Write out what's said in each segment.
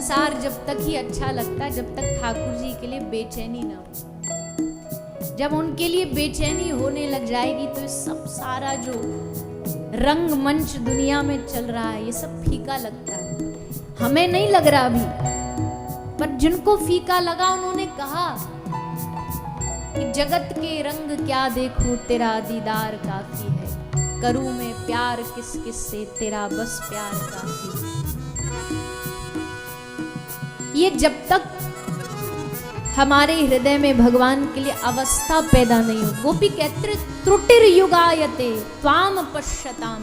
संसार जब तक ही अच्छा लगता है जब तक ठाकुर जी के लिए बेचैनी ना हो। जब उनके लिए बेचैनी होने लग जाएगी तो सब सारा जो रंगमंच दुनिया में चल रहा है ये सब फीका लगता है। हमें नहीं लग रहा अभी, पर जिनको फीका लगा उन्होंने कहा कि जगत के रंग क्या देखूं तेरा दीदार काफी है, करूं मैं प्यार किस किस से तेरा बस प्यार काफी है। ये जब तक हमारे हृदय में भगवान के लिए अवस्था पैदा नहीं हो। गोपी कहते त्रुटिर युगायते त्वाम पश्यताम,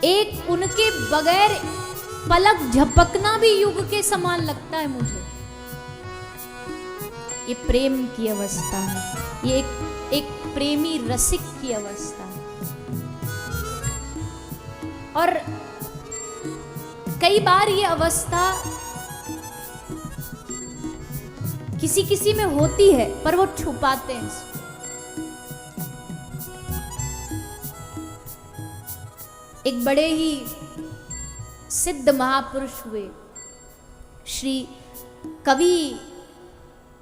एक उनके बगैर पलक झपकना भी युग के समान लगता है मुझे। ये प्रेम की अवस्था है, ये एक प्रेमी रसिक की अवस्था है। और कई बार ये अवस्था किसी किसी में होती है पर वो छुपाते हैं। एक बड़े ही सिद्ध महापुरुष हुए, श्री कवि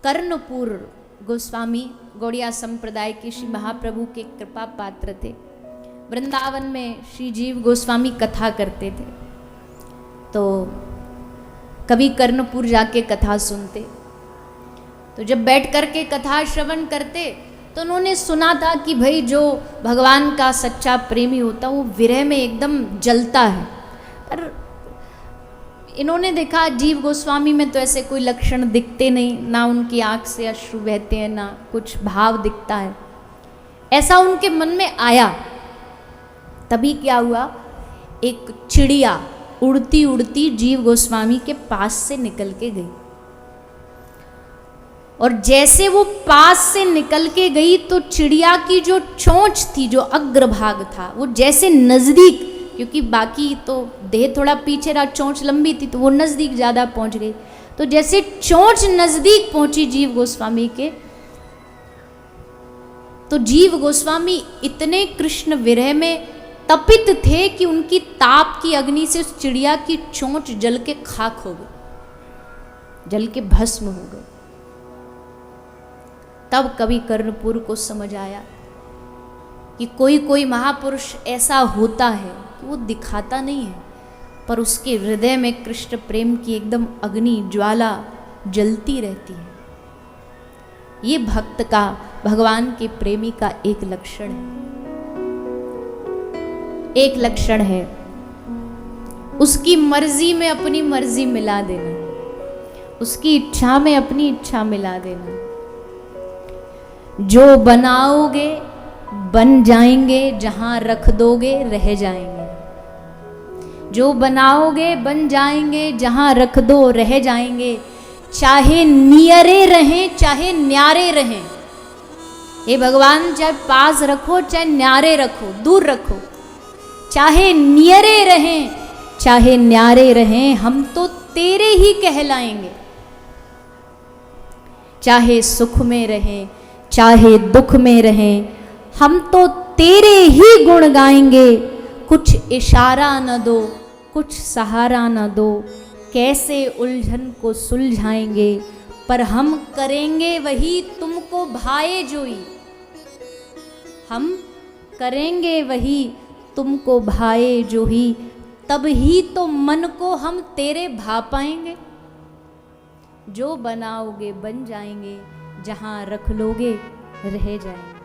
कर्णपुर गोस्वामी गौड़िया संप्रदाय के श्री महाप्रभु के कृपा पात्र थे। वृंदावन में श्री जीव गोस्वामी कथा करते थे, तो कवि कर्णपुर जाके कथा सुनते। तो जब बैठ करके कथा श्रवण करते तो उन्होंने सुना था कि भाई जो भगवान का सच्चा प्रेमी होता है वो विरह में एकदम जलता है। पर इन्होंने देखा जीव गोस्वामी में तो ऐसे कोई लक्षण दिखते नहीं, ना उनकी आंख से अश्रु बहते हैं ना कुछ भाव दिखता है। ऐसा उनके मन में आया। तभी क्या हुआ, एक चिड़िया उड़ती उड़ती जीव गोस्वामी के पास से निकल के गई। और जैसे वो पास से निकल के गई तो चिड़िया की जो चोंच थी, जो अग्रभाग था, वो जैसे नजदीक, क्योंकि बाकी तो देह थोड़ा पीछे रहा, चोंच लंबी थी तो वो नजदीक ज्यादा पहुंच गई। तो जैसे चोंच नजदीक पहुंची जीव गोस्वामी के, तो जीव गोस्वामी इतने कृष्ण विरह में तपित थे कि उनकी ताप की अग्नि से उस चिड़िया की चोंच जल के खाक हो गई, जल के भस्म हो गई। तब कवि कर्णपुर को समझ आया कि कोई कोई महापुरुष ऐसा होता है कि वो दिखाता नहीं है पर उसके हृदय में कृष्ण प्रेम की एकदम अग्नि ज्वाला जलती रहती है। ये भक्त का, भगवान के प्रेमी का एक लक्षण है। एक लक्षण है उसकी मर्जी में अपनी मर्जी मिला देना, उसकी इच्छा में अपनी इच्छा मिला देना। जो बनाओगे बन जाएंगे, जहां रख दोगे रह जाएंगे। जो बनाओगे बन जाएंगे, जहां रख दो रह जाएंगे। चाहे नियरे रहें चाहे न्यारे रहें, हे भगवान चाहे पास रखो चाहे न्यारे रखो, दूर रखो, चाहे नियरे रहें चाहे न्यारे रहें, हम तो तेरे ही कहलाएंगे। चाहे सुख में रहें चाहे दुख में रहें, हम तो तेरे ही गुण गाएंगे। कुछ इशारा न दो कुछ सहारा न दो, कैसे उलझन को सुलझाएंगे, पर हम करेंगे वही तुमको भाए जोई। हम करेंगे वही तुमको भाए जो ही, तब ही तो मन को हम तेरे भा पाएंगे। जो बनाओगे बन जाएंगे, जहां रख लोगे रह जाएंगे।